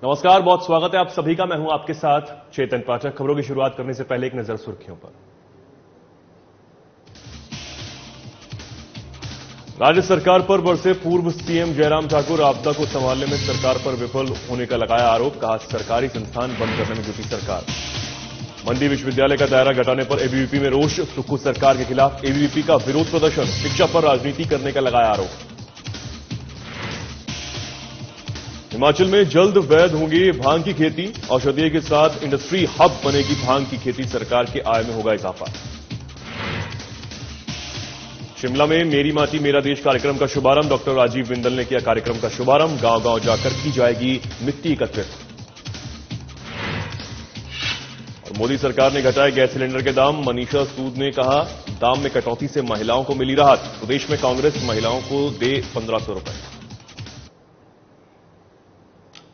नमस्कार, बहुत स्वागत है आप सभी का। मैं हूं आपके साथ चेतन पाठक। खबरों की शुरुआत करने से पहले एक नजर सुर्खियों पर। राज्य सरकार पर बरसे पूर्व सीएम जयराम ठाकुर। आपदा को संभालने में सरकार पर विफल होने का लगाया आरोप। कहा, सरकारी संस्थान बंद करने में जुटी सरकार। मंडी विश्वविद्यालय का दायरा घटाने पर एबीवीपी में रोष। सुक्खू सरकार के खिलाफ एबीवीपी का विरोध प्रदर्शन। शिक्षा पर राजनीति करने का लगाया आरोप। हिमाचल में जल्द वैध होंगी भांग की खेती। औषधीय के साथ इंडस्ट्री हब बनेगी भांग की खेती। सरकार की आय में होगा इजाफा। शिमला में मेरी माटी मेरा देश कार्यक्रम का शुभारंभ। डॉक्टर राजीव बिंदल ने किया कार्यक्रम का शुभारंभ। गांव-गांव जाकर की जाएगी मिट्टी एकत्रित। और मोदी सरकार ने घटाए गैस सिलेंडर के दाम। मनीषा सूद ने कहा, दाम में कटौती से महिलाओं को मिली राहत। प्रदेश में कांग्रेस महिलाओं को दे 1500 रुपए।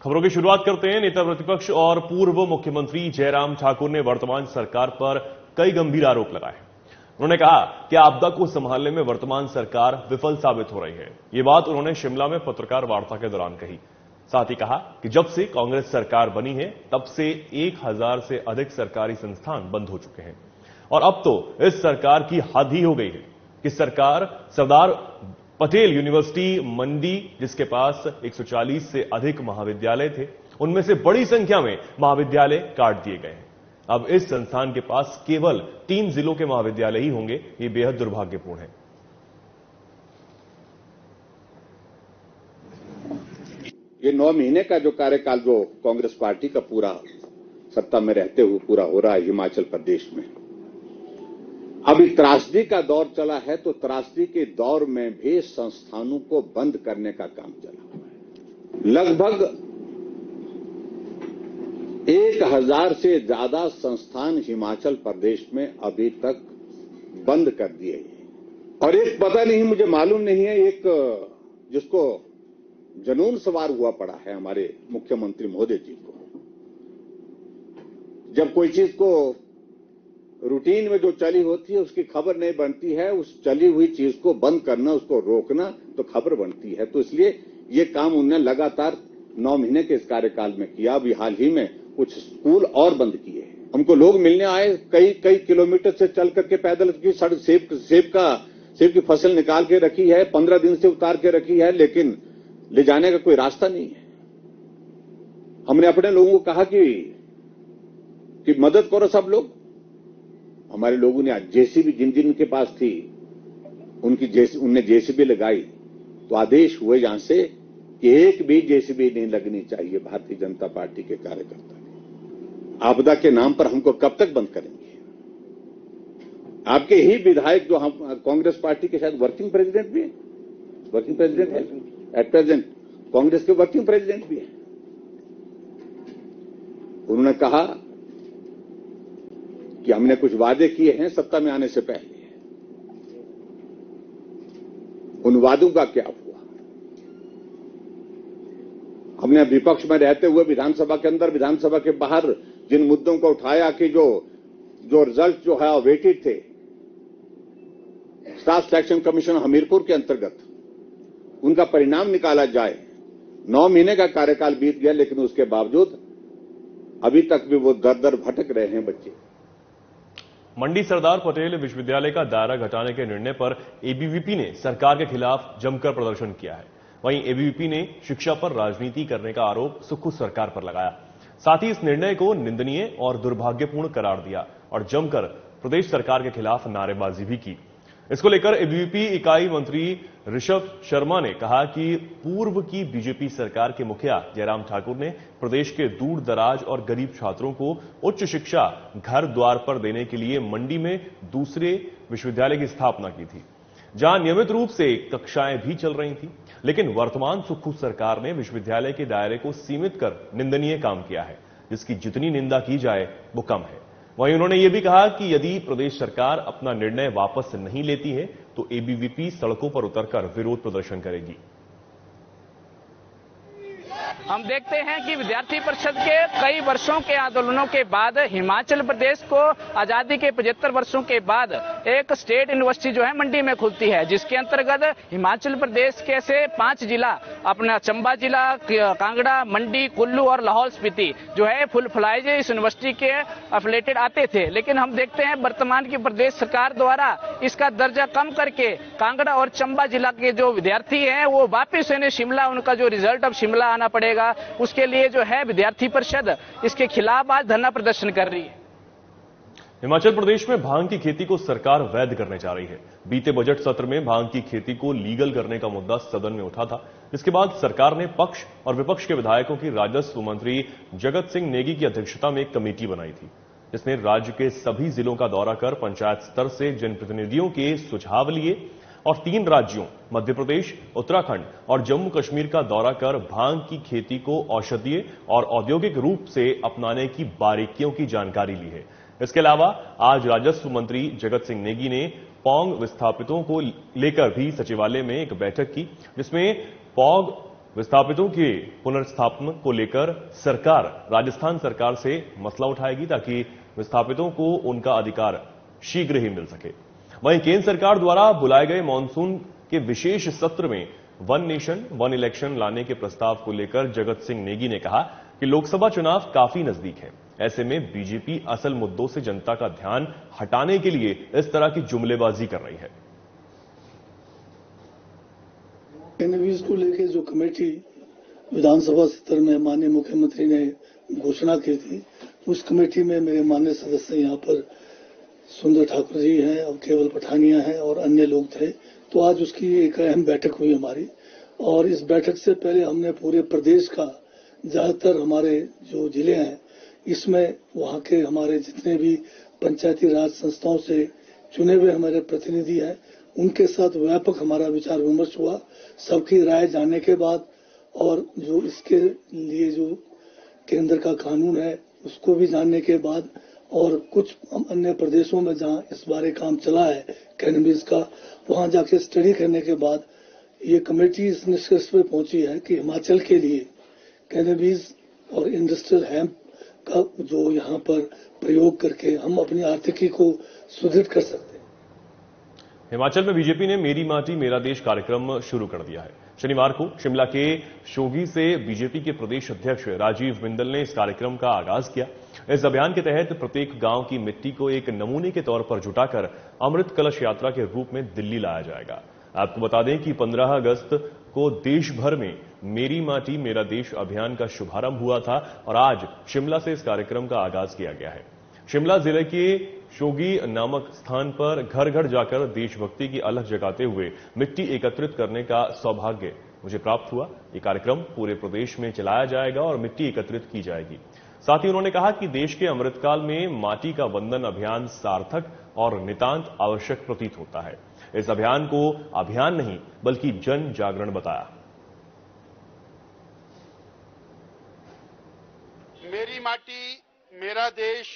खबरों की शुरुआत करते हैं। नेता प्रतिपक्ष और पूर्व मुख्यमंत्री जयराम ठाकुर ने वर्तमान सरकार पर कई गंभीर आरोप लगाए। उन्होंने कहा कि आपदा को संभालने में वर्तमान सरकार विफल साबित हो रही है। ये बात उन्होंने शिमला में पत्रकार वार्ता के दौरान कही। साथ ही कहा कि जब से कांग्रेस सरकार बनी है तब से 1000 से अधिक सरकारी संस्थान बंद हो चुके हैं और अब तो इस सरकार की हद ही हो गई है कि सरकार सरदार पटेल यूनिवर्सिटी मंडी, जिसके पास 140 से अधिक महाविद्यालय थे, उनमें से बड़ी संख्या में महाविद्यालय काट दिए गए हैं। अब इस संस्थान के पास केवल 3 जिलों के महाविद्यालय ही होंगे। ये बेहद दुर्भाग्यपूर्ण है। ये 9 महीने का जो कार्यकाल जो कांग्रेस पार्टी का पूरा सत्ता में रहते हुए पूरा हो रहा है हिमाचल प्रदेश में, अभी त्रासदी का दौर चला है, तो त्रासदी के दौर में भी संस्थानों को बंद करने का काम चला हुआ है। लगभग 1000 से ज्यादा संस्थान हिमाचल प्रदेश में अभी तक बंद कर दिए हैं। और एक पता नहीं, मुझे मालूम नहीं है, एक जिसको जुनून सवार हुआ पड़ा है हमारे मुख्यमंत्री महोदय जी को। जब कोई चीज को रूटीन में जो चली होती है उसकी खबर नहीं बनती है, उस चली हुई चीज को बंद करना, उसको रोकना तो खबर बनती है। तो इसलिए ये काम उन्होंने लगातार 9 महीने के इस कार्यकाल में किया। अभी हाल ही में कुछ स्कूल और बंद किए। हमको लोग मिलने आए, कई किलोमीटर से चल करके पैदल की सड़क सेब की फसल निकाल के रखी है, 15 दिन से उतार के रखी है, लेकिन ले जाने का कोई रास्ता नहीं है। हमने अपने लोगों को कहा कि मदद करो सब लोग। हमारे लोगों ने आज जेसीबी जिन के पास थी उनने जेसीबी लगाई, तो आदेश हुए यहां से कि एक भी जेसीबी नहीं लगनी चाहिए भारतीय जनता पार्टी के कार्यकर्ता। आपदा के नाम पर हमको कब तक बंद करेंगे? आपके ही विधायक जो हम कांग्रेस पार्टी के शायद वर्किंग प्रेसिडेंट भी है, वर्किंग प्रेसिडेंट है एट प्रेजेंट, कांग्रेस के वर्किंग प्रेसिडेंट भी है। उन्होंने कहा कि हमने कुछ वादे किए हैं सत्ता में आने से पहले, उन वादों का क्या हुआ? हमने विपक्ष में रहते हुए विधानसभा के अंदर, विधानसभा के बाहर जिन मुद्दों को उठाया कि जो रिजल्ट जो है अवेटेड थे, स्टाफ सिलेक्शन कमीशन हमीरपुर के अंतर्गत उनका परिणाम निकाला जाए। 9 महीने का कार्यकाल बीत गया, लेकिन उसके बावजूद अभी तक भी वो दर भटक रहे हैं बच्चे। मंडी सरदार पटेल विश्वविद्यालय का दायरा घटाने के निर्णय पर एबीवीपी ने सरकार के खिलाफ जमकर प्रदर्शन किया है। वहीं एबीवीपी ने शिक्षा पर राजनीति करने का आरोप सुक्खू सरकार पर लगाया। साथ ही इस निर्णय को निंदनीय और दुर्भाग्यपूर्ण करार दिया और जमकर प्रदेश सरकार के खिलाफ नारेबाजी भी की। इसको लेकर एबीवीपी इकाई मंत्री ऋषभ शर्मा ने कहा कि पूर्व की बीजेपी सरकार के मुखिया जयराम ठाकुर ने प्रदेश के दूर दराज और गरीब छात्रों को उच्च शिक्षा घर द्वार पर देने के लिए मंडी में दूसरे विश्वविद्यालय की स्थापना की थी, जहां नियमित रूप से कक्षाएं भी चल रही थी। लेकिन वर्तमान सुक्खू सरकार ने विश्वविद्यालय के दायरे को सीमित कर निंदनीय काम किया है, जिसकी जितनी निंदा की जाए वो कम है। वहीं उन्होंने ये भी कहा कि यदि प्रदेश सरकार अपना निर्णय वापस नहीं लेती है तो एबीवीपी सड़कों पर उतरकर विरोध प्रदर्शन करेगी। हम देखते हैं कि विद्यार्थी परिषद के कई वर्षों के आंदोलनों के बाद हिमाचल प्रदेश को आजादी के 75 वर्षों के बाद एक स्टेट यूनिवर्सिटी जो है मंडी में खुलती है, जिसके अंतर्गत हिमाचल प्रदेश के से 5 जिला, अपना चंबा जिला, कांगड़ा, मंडी, कुल्लू और लाहौल स्पीति जो है फुल फ्लाइज इस यूनिवर्सिटी के अफिलेटेड आते थे। लेकिन हम देखते हैं वर्तमान की प्रदेश सरकार द्वारा इसका दर्जा कम करके कांगड़ा और चंबा जिला के जो विद्यार्थी हैं वो वापस इन्हें शिमला, उनका जो रिजल्ट अब शिमला आना पड़ेगा, उसके लिए जो है विद्यार्थी परिषद इसके खिलाफ आज धरना प्रदर्शन कर रही है। हिमाचल प्रदेश में भांग की खेती को सरकार वैध करने जा रही है। बीते बजट सत्र में भांग की खेती को लीगल करने का मुद्दा सदन में उठा था। इसके बाद सरकार ने पक्ष और विपक्ष के विधायकों की राजस्व मंत्री जगत सिंह नेगी की अध्यक्षता में एक कमेटी बनाई थी, जिसने राज्य के सभी जिलों का दौरा कर पंचायत स्तर से जनप्रतिनिधियों के सुझाव लिए और 3 राज्यों मध्य प्रदेश, उत्तराखंड और जम्मू कश्मीर का दौरा कर भांग की खेती को औषधीय और औद्योगिक रूप से अपनाने की बारीकियों की जानकारी ली है। इसके अलावा आज राजस्व मंत्री जगत सिंह नेगी ने पौंग विस्थापितों को लेकर भी सचिवालय में एक बैठक की, जिसमें पौंग विस्थापितों के पुनर्स्थापन को लेकर सरकार राजस्थान सरकार से मसला उठाएगी ताकि विस्थापितों को उनका अधिकार शीघ्र ही मिल सके। वहीं केंद्र सरकार द्वारा बुलाए गए मानसून के विशेष सत्र में वन नेशन वन इलेक्शन लाने के प्रस्ताव को लेकर जगत सिंह नेगी ने कहा कि लोकसभा चुनाव काफी नजदीक है। ऐसे में बीजेपी असल मुद्दों से जनता का ध्यान हटाने के लिए इस तरह की जुमलेबाजी कर रही है। कैनबिस को लेकर जो कमेटी विधानसभा सत्र में माननीय मुख्यमंत्री ने घोषणा की थी, उस कमेटी में मेरे माननीय सदस्य यहाँ पर सुंदर ठाकुर जी हैं और केवल पठानिया हैं और अन्य लोग थे। तो आज उसकी एक अहम बैठक हुई हमारी, और इस बैठक से पहले हमने पूरे प्रदेश का ज्यादातर हमारे जो जिले हैं इसमें वहां के हमारे जितने भी पंचायती राज संस्थाओं से चुने हुए हमारे प्रतिनिधि हैं उनके साथ व्यापक हमारा विचार विमर्श हुआ। सबकी राय जानने के बाद और जो इसके लिए जो केंद्र का कानून है उसको भी जानने के बाद और कुछ अन्य प्रदेशों में जहां इस बारे काम चला है कैनबिस का, वहां जाके स्टडी करने के बाद ये कमेटी इस निष्कर्ष पर पहुंची है कि हिमाचल के लिए कैनबिस और इंडस्ट्रियल हेम्प का जो यहाँ पर प्रयोग करके हम अपनी आर्थिकी को सुदृढ़ कर सकते हैं। हिमाचल में बीजेपी ने मेरी माटी मेरा देश कार्यक्रम शुरू कर दिया है। शनिवार को शिमला के शोघी से बीजेपी के प्रदेश अध्यक्ष राजीव बिंदल ने इस कार्यक्रम का आगाज किया। इस अभियान के तहत प्रत्येक गांव की मिट्टी को एक नमूने के तौर पर जुटाकर अमृत कलश यात्रा के रूप में दिल्ली लाया जाएगा। आपको बता दें कि 15 अगस्त को देश भर में मेरी माटी मेरा देश अभियान का शुभारंभ हुआ था और आज शिमला से इस कार्यक्रम का आगाज किया गया है। शिमला जिले के शोगी नामक स्थान पर घर घर जाकर देशभक्ति की अलख जगाते हुए मिट्टी एकत्रित करने का सौभाग्य मुझे प्राप्त हुआ। ये कार्यक्रम पूरे प्रदेश में चलाया जाएगा और मिट्टी एकत्रित की जाएगी। साथ ही उन्होंने कहा कि देश के अमृतकाल में माटी का वंदन अभियान सार्थक और नितांत आवश्यक प्रतीत होता है। इस अभियान को अभियान नहीं बल्कि जन जागरण बताया। मेरी माटी मेरा देश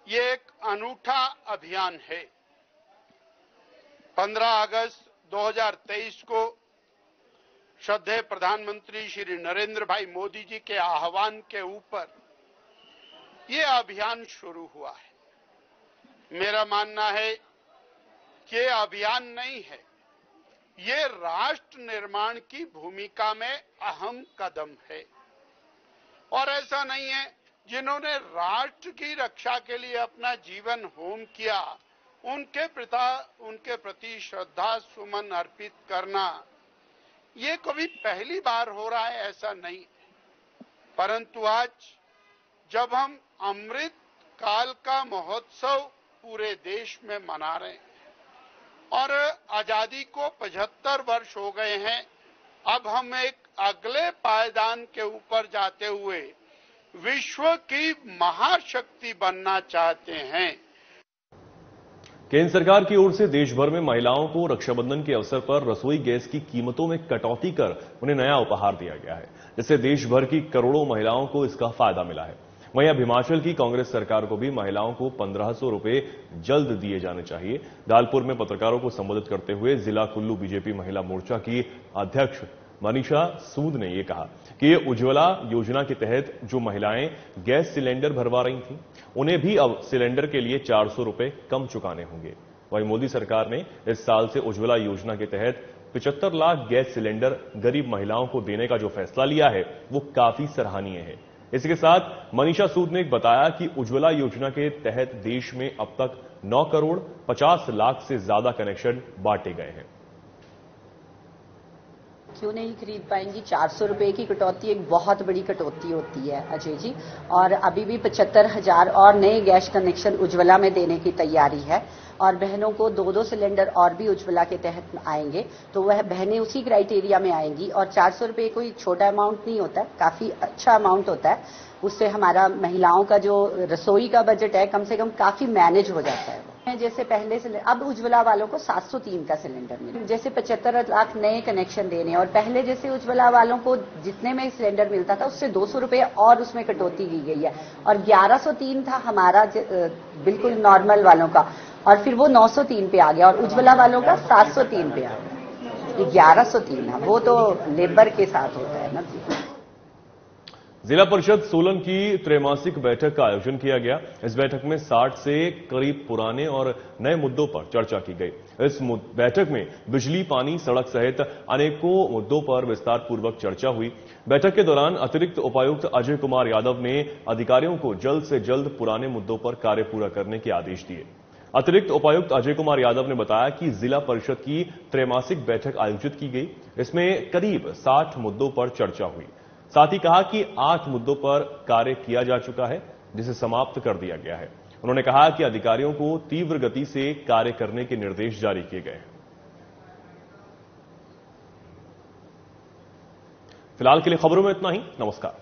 ये एक अनूठा अभियान है। 15 अगस्त 2023 को श्रद्धेय प्रधानमंत्री श्री नरेंद्र भाई मोदी जी के आह्वान के ऊपर ये अभियान शुरू हुआ है। मेरा मानना है कि ये अभियान नहीं है, ये राष्ट्र निर्माण की भूमिका में अहम कदम है। और ऐसा नहीं है जिन्होंने राष्ट्र की रक्षा के लिए अपना जीवन होम किया उनके प्रति श्रद्धा सुमन अर्पित करना ये कभी पहली बार हो रहा है, ऐसा नहीं। परंतु आज जब हम अमृत काल का महोत्सव पूरे देश में मना रहे हैं और आजादी को 75 वर्ष हो गए हैं, अब हम एक अगले पायदान के ऊपर जाते हुए विश्व की महाशक्ति बनना चाहते हैं। केंद्र सरकार की ओर से देश भर में महिलाओं को रक्षाबंधन के अवसर पर रसोई गैस की कीमतों में कटौती कर उन्हें नया उपहार दिया गया है, जिससे देश भर की करोड़ों महिलाओं को इसका फायदा मिला है। वहीं अब हिमाचल की कांग्रेस सरकार को भी महिलाओं को 1500 रुपए जल्द दिए जाने चाहिए। डालपुर में पत्रकारों को संबोधित करते हुए जिला कुल्लू बीजेपी महिला मोर्चा की अध्यक्ष मनीषा सूद ने यह कहा कि ये उज्ज्वला योजना के तहत जो महिलाएं गैस सिलेंडर भरवा रही थीं, उन्हें भी अब सिलेंडर के लिए 400 रुपए कम चुकाने होंगे। वहीं मोदी सरकार ने इस साल से उज्ज्वला योजना के तहत 75 लाख गैस सिलेंडर गरीब महिलाओं को देने का जो फैसला लिया है वो काफी सराहनीय है। इसके साथ मनीषा सूद ने बताया कि उज्ज्वला योजना के तहत देश में अब तक 9 करोड़ 50 लाख से ज्यादा कनेक्शन बांटे गए हैं। क्यों नहीं खरीद पाएंगी? 400 रुपए की कटौती एक बहुत बड़ी कटौती होती है अजय जी, और अभी भी 75,000 और नए गैस कनेक्शन उज्ज्वला में देने की तैयारी है, और बहनों को 2-2 सिलेंडर और भी उज्ज्वला के तहत आएंगे, तो वह बहनें उसी क्राइटेरिया में आएंगी। और 400 रुपए कोई छोटा अमाउंट नहीं होता है, काफी अच्छा अमाउंट होता है। उससे हमारा महिलाओं का जो रसोई का बजट है कम से कम काफी मैनेज हो जाता है। जैसे पहले से अब उज्ज्वला वालों को 703 का सिलेंडर मिले, जैसे 75 लाख नए कनेक्शन देने, और पहले जैसे उज्ज्वला वालों को जितने में सिलेंडर मिलता था उससे 200 रुपए और उसमें कटौती की गई है, और 1103 था हमारा बिल्कुल नॉर्मल वालों का, और फिर वो 903 पे आ गया, और उज्ज्वला वालों का 703 पे आ गया। 1103 है वो तो लेबर के साथ होता है ना। जिला परिषद सोलन की त्रैमासिक बैठक का आयोजन किया गया। इस बैठक में 60 से करीब पुराने और नए मुद्दों पर चर्चा की गई। इस बैठक में बिजली, पानी, सड़क सहित अनेकों मुद्दों पर विस्तार पूर्वक चर्चा हुई। बैठक के दौरान अतिरिक्त उपायुक्त अजय कुमार यादव ने अधिकारियों को जल्द से जल्द पुराने मुद्दों पर कार्य पूरा करने के आदेश दिए। अतिरिक्त उपायुक्त अजय कुमार यादव ने बताया कि जिला परिषद की त्रैमासिक बैठक आयोजित की गई। इसमें करीब 60 मुद्दों पर चर्चा हुई। साथ ही कहा कि 8 मुद्दों पर कार्य किया जा चुका है, जिसे समाप्त कर दिया गया है। उन्होंने कहा कि अधिकारियों को तीव्र गति से कार्य करने के निर्देश जारी किए गए हैं। फिलहाल के लिए खबरों में इतना ही। नमस्कार।